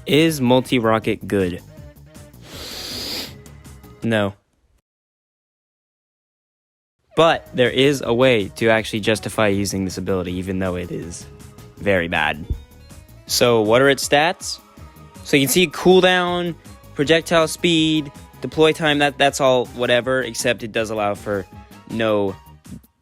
Is multi-rocket good? No. But there is a way to actually justify using this ability, even though it is very bad. So what are its stats? So you can see cooldown, projectile speed, deploy time, that's all whatever, except it does allow for no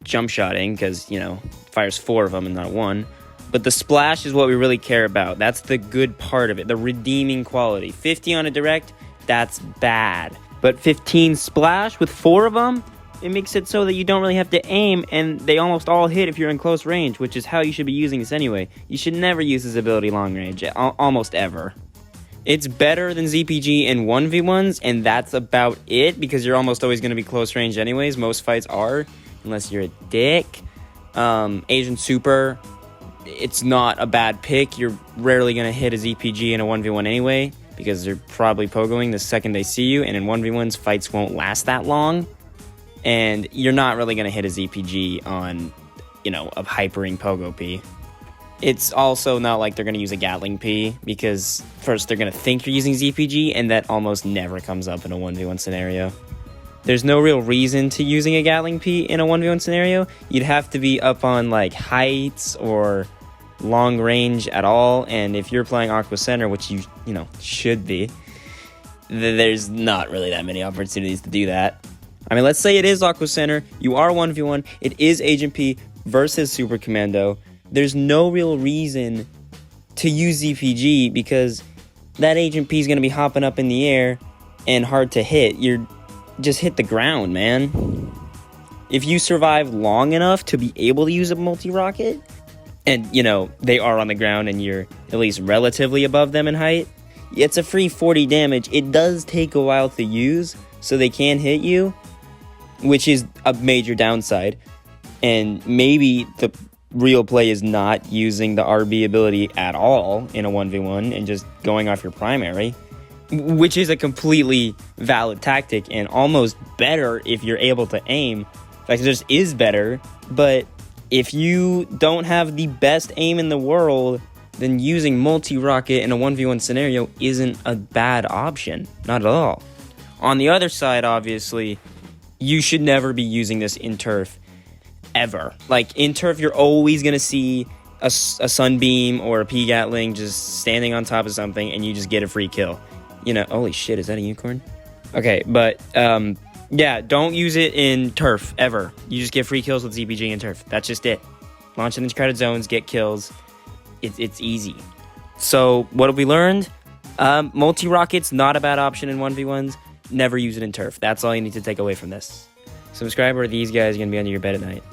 jump shotting, because, you know, fires 4 of them and not 1. But the splash is what we really care about. That's the good part of it, the redeeming quality. 50 on a direct, that's bad. But 15 splash with 4 of them, it makes it so that you don't really have to aim, and they almost all hit if you're in close range, which is how you should be using this anyway. You should never use this ability long range, almost ever. It's better than ZPG in 1v1s, and that's about it, because you're almost always going to be close range anyways. Most fights are, unless you're a dick. Asian Super, it's not a bad pick. You're rarely going to hit a ZPG in a 1v1 anyway, because they're probably pogoing the second they see you, and in 1v1s, fights won't last that long. And you're not really going to hit a ZPG on, you know, a hypering pogo P. It's also not like they're going to use a Gatling P, because first they're going to think you're using ZPG, and that almost never comes up in a 1v1 scenario. There's no real reason to using a Gatling P in a 1v1 scenario. You'd have to be up on like heights or long range at all, and if you're playing Aqua Center, which you know should be, there's not really that many opportunities to do that. I mean, let's say it is Aqua Center, you are 1v1, it is Agent P versus Super Commando. There's no real reason to use ZPG, because that Agent P is going to be hopping up in the air and hard to hit. You're just hit the ground, man. If you survive long enough to be able to use a multi-rocket, and, you know, they are on the ground and you're at least relatively above them in height, it's a free 40 damage. It does take a while to use, so they can hit you, which is a major downside. And maybe the real play is not using the RB ability at all in a 1v1 and just going off your primary, which is a completely valid tactic and almost better if you're able to aim. Like, it just is better, but if you don't have the best aim in the world, then using multi-rocket in a 1v1 scenario isn't a bad option. Not at all. On the other side, obviously, you should never be using this in turf, ever. Like, in turf, you're always going to see a Sunbeam or a P-Gatling just standing on top of something, and you just get a free kill. You know, holy shit, is that a unicorn? Okay, but, yeah, don't use it in turf, ever. You just get free kills with ZPG in turf. That's just it. Launch it into crowded zones, get kills. It's easy. So, what have we learned? Multi-rocket's not a bad option in 1v1s. Never use it in turf. That's all you need to take away from this. Subscribe, or these guys are going to be under your bed at night.